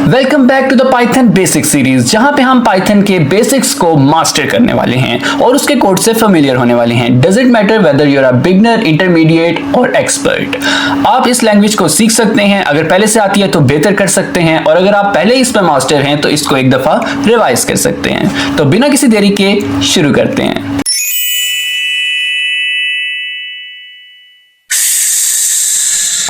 Welcome back to the Python basic series, जहां पे हम पाइथन के बेसिक्स को मास्टर करने वाले हैं और उसके कोड से फेमिलियर होने वाले हैं। Doesn't matter whether you are a beginner, intermediate और एक्सपर्ट, आप इस लैंग्वेज को सीख सकते हैं। अगर पहले से आती है तो बेहतर कर सकते हैं, और अगर आप पहले इस पर मास्टर हैं तो इसको एक दफा रिवाइज कर सकते हैं। तो बिना किसी देरी के शुरू करते हैं।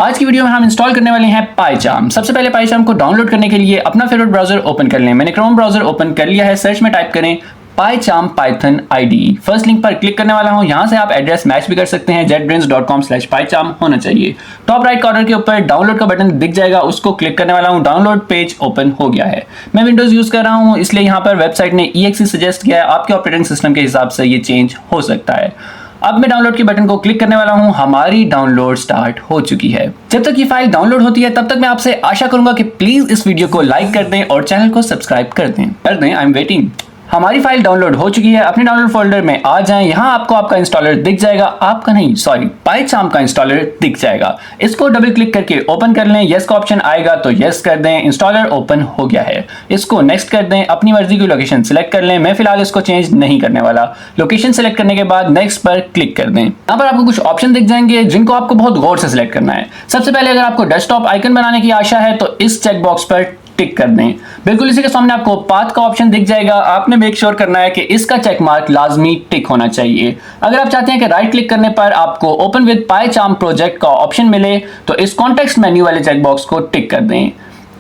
आज की वीडियो में हम इंस्टॉल करने वाले हैं पाइचार्म। सबसे पहले पाइचार्म को डाउनलोड करने के लिए अपना फेवरेट ब्राउजर ओपन कर लें। मैंने क्रोम ब्राउजर ओपन कर लिया है। सर्च में टाइप करें पाइचार्म पाइथन आईडी। फर्स्ट लिंक पर क्लिक करने वाला हूं। यहां से आप एड्रेस मैच भी कर सकते हैं। jetbrains.com/pycharm होना चाहिए। टॉप राइट कॉर्नर के ऊपर डाउनलोड का बटन दिख जाएगा, उसको क्लिक करने वाला हूं। डाउनलोड पेज ओपन हो गया है। मैं विंडोज यूज कर रहा हूं, इसलिए यहां पर वेबसाइट ने exe सजेस्ट किया है। आपके ऑपरेटिंग सिस्टम के हिसाब से ये चेंज हो सकता है। अब मैं डाउनलोड के बटन को क्लिक करने वाला हूं। हमारी डाउनलोड स्टार्ट हो चुकी है। जब तक ये फाइल डाउनलोड होती है तब तक मैं आपसे आशा करूंगा कि प्लीज इस वीडियो को लाइक कर दें और चैनल को सब्सक्राइब कर दें। I am waiting. हमारी फाइल डाउनलोड हो चुकी है। अपने डाउनलोड फोल्डर में आ जाएं। यहां आपको आपका इंस्टॉलर दिख जाएगा। आपका नहीं, सॉरी, पाइचार्म का इंस्टॉलर दिख जाएगा। इसको डबल क्लिक करके ओपन कर लें। यस का ऑप्शन आएगा तो यस कर दें। इंस्टॉलर ओपन हो गया है। इसको नेक्स्ट कर दें। अपनी मर्जी की लोकेशन सिलेक्ट कर लें। मैं फिलहाल इसको चेंज नहीं करने वाला। लोकेशन सिलेक्ट करने के बाद नेक्स्ट पर क्लिक कर दें। यहाँ पर आपको कुछ ऑप्शन दिख जाएंगे जिनको आपको बहुत गौर से सिलेक्ट करना है। सबसे पहले अगर आपको डेस्कटॉप आइकन बनाने की आशा है तो इस चेकबॉक्स पर टिक कर दें। बिल्कुल इसी के सामने आपको पाथ का ऑप्शन दिख जाएगा। आपने मेक श्योर करना है कि इसका चेक मार्क लाजमी टिक होना चाहिए। अगर आप चाहते हैं कि राइट क्लिक करने पर आपको ओपन विद पाइचार्म प्रोजेक्ट का ऑप्शन मिले तो इस कॉन्टेक्स्ट मेन्यू वाले चेकबॉक्स को टिक कर दें।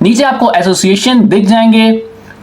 नीचे आपको एसोसिएशन दिख जाएंगे।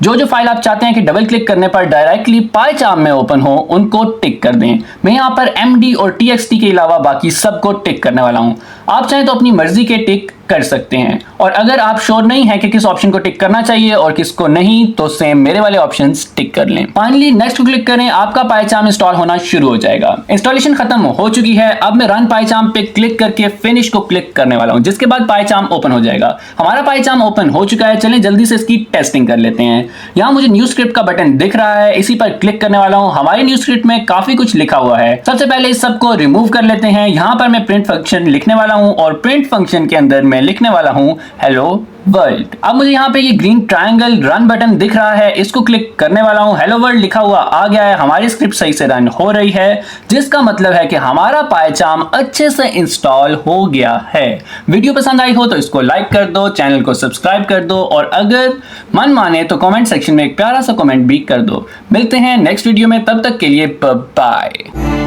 जो फाइल आप चाहते हैं कि डबल क्लिक करने पर डायरेक्टली पाइचार्म में ओपन हो उनको टिक कर दें। मैं यहाँ पर MD और TXT के अलावा बाकी सबको टिक करने वाला हूँ। आप चाहें तो अपनी मर्जी के टिक कर सकते हैं, और अगर आप श्योर नहीं है कि किस ऑप्शन को टिक करना चाहिए और किसको नहीं तो सेम मेरे वाले ऑप्शंस टिक कर लें। फाइनली नेक्स्ट को क्लिक करें। आपका पाइचार्म इंस्टॉल होना शुरू हो जाएगा। इंस्टॉलेशन खत्म हो चुकी है। अब मैं रन पाइचार्म पे क्लिक करके फिनिश को क्लिक करने वाला हूं, जिसके बाद पाइचार्म ओपन हो जाएगा। हमारा पाइचार्म ओपन हो चुका है। चलें जल्दी से इसकी टेस्टिंग कर लेते हैं। यहाँ मुझे न्यू स्क्रिप्ट का बटन दिख रहा है, इसी पर क्लिक करने वाला हूँ। हमारे न्यू स्क्रिप्ट में काफी कुछ लिखा हुआ है। सबसे पहले इस सबको रिमूव कर लेते हैं। यहाँ पर मैं प्रिंट फंक्शन लिखने वाला हूँ, और प्रिंट फंक्शन के अंदर मैं लिखने वाला हूँ हेलो वर्ल्ड। अब मुझे यहाँ पे ये ग्रीन ट्रायंगल रन बटन दिख रहा है, इसको क्लिक करने वाला हूँ। हेलो वर्ल्ड लिखा हुआ आ गया है। हमारी स्क्रिप्ट सही से रन हो रही है, जिसका मतलब है कि हमारा पाइचार्म अच्छे से इंस्टॉल हो गया है। वीडियो पसंद आई हो तो इसको लाइक कर दो, चैनल को सब्सक्राइब कर दो, और अगर मन माने तो कमेंट सेक्शन में एक प्यारा सा कमेंट भी कर दो। मिलते हैं नेक्स्ट वीडियो में, तब तक के लिए बाय।